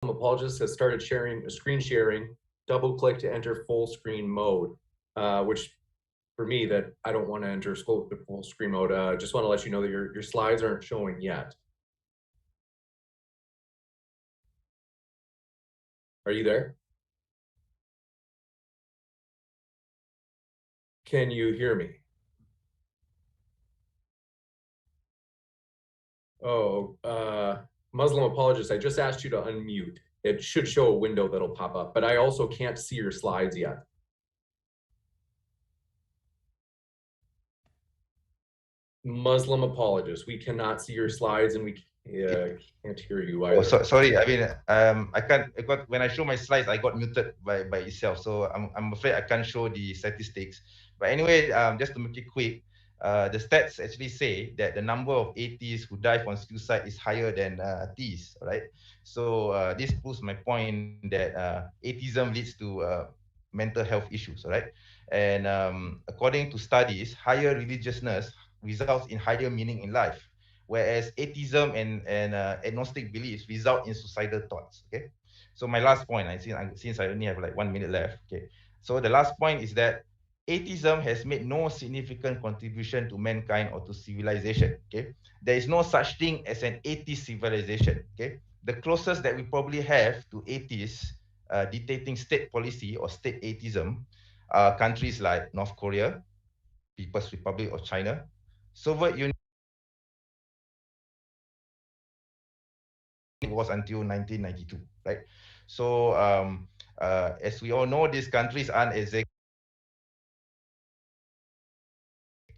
Apologist has started screen sharing. Double click to enter full screen mode, which for me, that I don't want to enter full screen mode. Just want to let you know that your slides aren't showing yet. Are you there? Can you hear me? Oh, Muslim apologist, I just asked you to unmute. It should show a window that'll pop up, but I also can't see your slides yet. Muslim apologist, we cannot see your slides and we can't hear you either. Oh, sorry. I mean, I can't. When I show my slides, I got muted by itself. So I'm afraid I can't show the statistics. But anyway, just to make it quick, the stats actually say that the number of atheists who die from suicide is higher than theists, right? So this proves my point that atheism leads to mental health issues, right? And according to studies, higher religiousness results in higher meaning in life, whereas atheism and agnostic beliefs result in suicidal thoughts. Okay, so my last point, since I only have like 1 minute left. Okay, so the last point is that atheism has made no significant contribution to mankind or to civilization. Okay, there is no such thing as an atheist civilization. Okay, the closest that we probably have to atheists dictating state policy or state atheism are countries like North Korea, People's Republic of China, Soviet Union. It was until 1992, right? So as we all know, these countries aren't exactly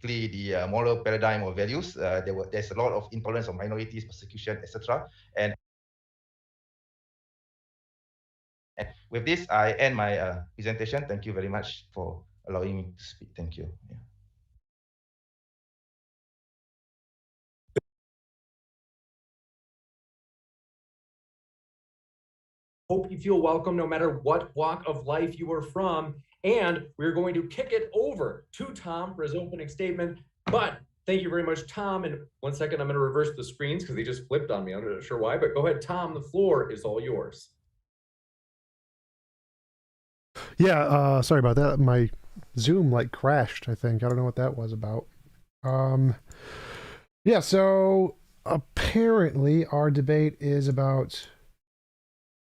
the moral paradigm or values. There's a lot of intolerance of minorities, persecution, etc. And with this, I end my presentation. Thank you very much for allowing me to speak. Thank you. Yeah. Hope you feel welcome no matter what walk of life you are from. And we're going to kick it over to Tom for his opening statement. But thank you very much, Tom. And 1 second, I'm going to reverse the screens because they just flipped on me. I'm not sure why, but go ahead, Tom. The floor is all yours. Yeah, sorry about that. My Zoom like crashed, I think. I don't know what that was about. Yeah, so apparently our debate is about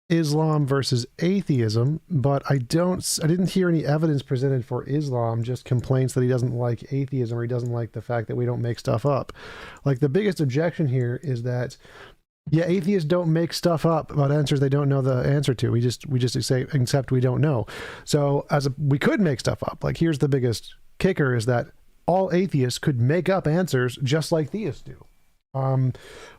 Islam versus atheism, but I didn't hear any evidence presented for Islam, just complaints that he doesn't like atheism or he doesn't like the fact that we don't make stuff up. Like, the biggest objection here is that, yeah, atheists don't make stuff up about answers they don't know the answer to. We just say, except we don't know. So we could make stuff up. Like, here's the biggest kicker is that all atheists could make up answers just like theists do.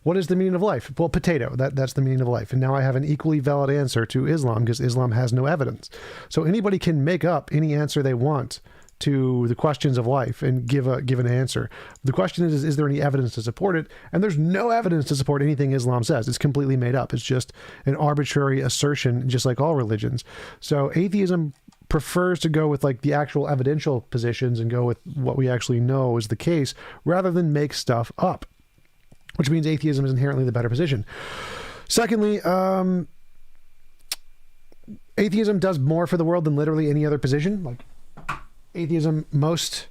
What is the meaning of life? Well, potato, that's the meaning of life. And now I have an equally valid answer to Islam because Islam has no evidence. So anybody can make up any answer they want to the questions of life and give an answer. The question is there any evidence to support it? And there's no evidence to support anything Islam says. It's completely made up. It's just an arbitrary assertion, just like all religions. So atheism prefers to go with like the actual evidential positions and go with what we actually know is the case rather than make stuff up, which means atheism is inherently the better position. Secondly, atheism does more for the world than literally any other position. Like, atheism, most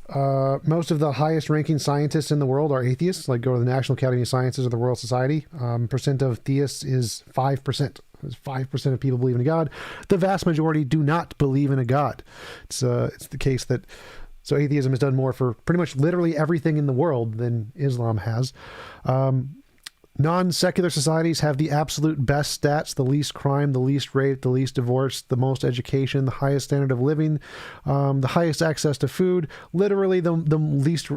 of the highest ranking scientists in the world are atheists. Like, go to the National Academy of Sciences or the Royal Society. Percent of theists is 5%. 5% of people believe in a God. The vast majority do not believe in a God. It's the case that, so atheism has done more for pretty much literally everything in the world than Islam has. Non-secular societies have the absolute best stats, the least crime, the least rape, the least divorce, the most education, the highest standard of living, the highest access to food. Literally, the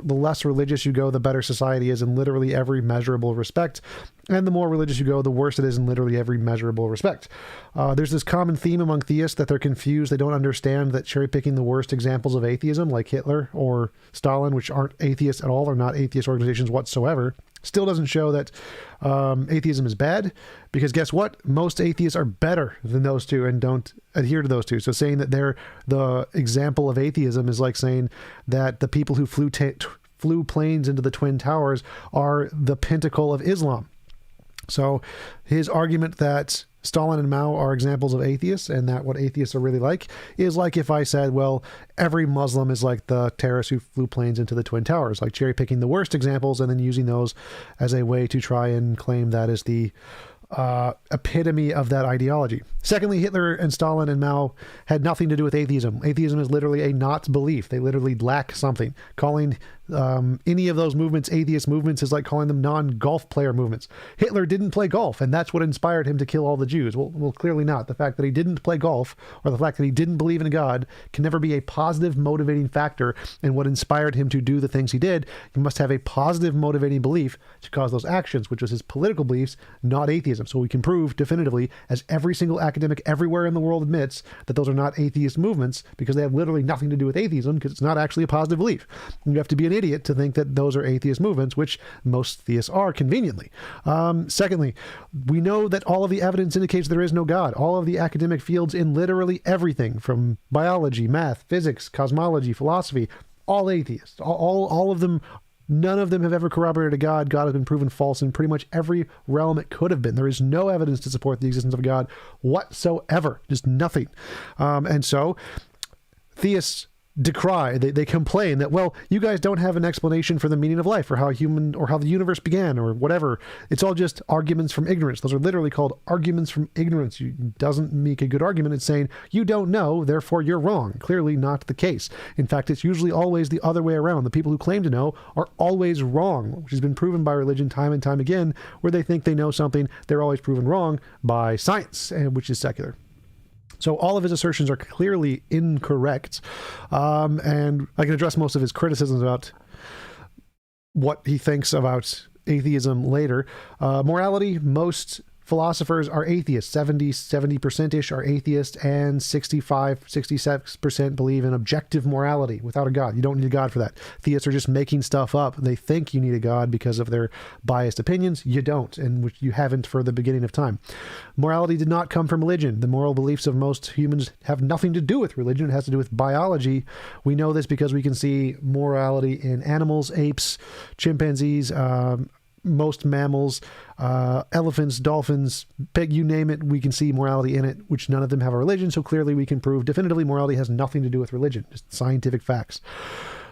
less religious you go, the better society is in literally every measurable respect. And the more religious you go, the worse it is in literally every measurable respect. There's this common theme among theists that they're confused. They don't understand that cherry-picking the worst examples of atheism, like Hitler or Stalin, which aren't atheists at all, or not atheist organizations whatsoever, still doesn't show that atheism is bad, because guess what? Most atheists are better than those two and don't adhere to those two. So saying that they're the example of atheism is like saying that the people who flew planes into the Twin Towers are the pinnacle of Islam. So his argument that Stalin and Mao are examples of atheists, and that what atheists are really like is like if I said, well, every Muslim is like the terrorists who flew planes into the Twin Towers, like cherry picking the worst examples and then using those as a way to try and claim that is the epitome of that ideology. Secondly, Hitler and Stalin and Mao had nothing to do with atheism. Atheism is literally a not belief. They literally lack something. Calling any of those movements atheist movements is like calling them non-golf player movements. Hitler didn't play golf, and that's what inspired him to kill all the Jews. Well, clearly not. The fact that he didn't play golf or the fact that he didn't believe in God can never be a positive motivating factor in what inspired him to do the things he did. He must have a positive motivating belief to cause those actions, which was his political beliefs, not atheism. So we can prove definitively, as every single academic everywhere in the world admits, that those are not atheist movements because they have literally nothing to do with atheism, because it's not actually a positive belief. You have to be an idiot to think that those are atheist movements, which most theists are, conveniently. Secondly, we know that all of the evidence indicates there is no God. All of the academic fields in literally everything from biology, math, physics, cosmology, philosophy, all atheists. All of them. None of them have ever corroborated a God. God has been proven false in pretty much every realm it could have been. There is no evidence to support the existence of a God whatsoever. Just nothing. And so theists decry, they complain that, well, you guys don't have an explanation for the meaning of life or how the universe began or whatever. It's all just arguments from ignorance. Those are literally called arguments from ignorance. It doesn't make a good argument. It's saying you don't know, therefore you're wrong. Clearly not the case. In fact, it's usually always the other way around. The people who claim to know are always wrong, which has been proven by religion time and time again. Where they think they know something, they're always proven wrong by science, which is secular. So all of his assertions are clearly incorrect. And I can address most of his criticisms about what he thinks about atheism later. Morality, most philosophers are atheists. 70%-ish are atheists, and 66% believe in objective morality without a God. You don't need a God for that. Theists are just making stuff up. They think you need a God because of their biased opinions. You don't, and which you haven't for the beginning of time. Morality did not come from religion. The moral beliefs of most humans have nothing to do with religion. It has to do with biology. We know this because we can see morality in animals, apes, chimpanzees, most mammals, elephants, dolphins, pig, you name it, we can see morality in it, which none of them have a religion. So clearly we can prove definitively morality has nothing to do with religion, just scientific facts.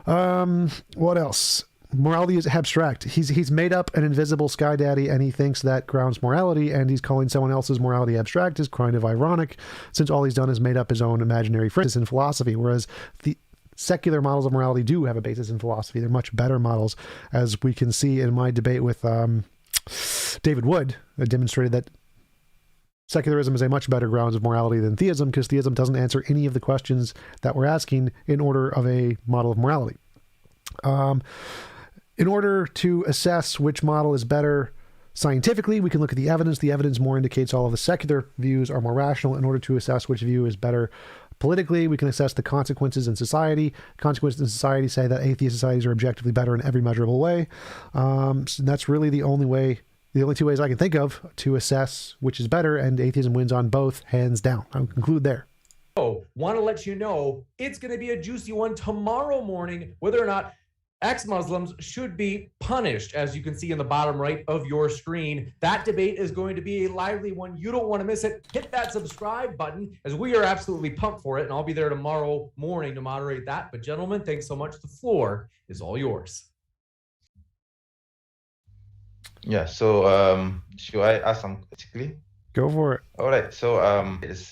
What else? Morality is abstract. He's made up an invisible sky daddy, and he thinks that grounds morality, and he's calling someone else's morality abstract is kind of ironic, since all he's done is made up his own imaginary phrases in philosophy, whereas the secular models of morality do have a basis in philosophy. They're much better models, as we can see in my debate with David Wood. I demonstrated that secularism is a much better grounds of morality than theism, because theism doesn't answer any of the questions that we're asking in order of a model of morality. In order to assess which model is better scientifically, we can look at the evidence. The evidence more indicates all of the secular views are more rational. In order to assess which view is better politically, we can assess the consequences in society. Consequences in society say that atheist societies are objectively better in every measurable way. So that's really the only two ways I can think of to assess which is better, and atheism wins on both, hands down. I'll conclude there. Oh, want to let you know it's going to be a juicy one tomorrow morning, whether or not ex-Muslims should be punished, as you can see in the bottom right of your screen. That debate is going to be a lively one. You don't want to miss it. Hit that subscribe button, as we are absolutely pumped for it, and I'll be there tomorrow morning to moderate that. But gentlemen, thanks so much. The floor is all yours. Yeah, so should I ask some quickly? Go for it. All right, so it's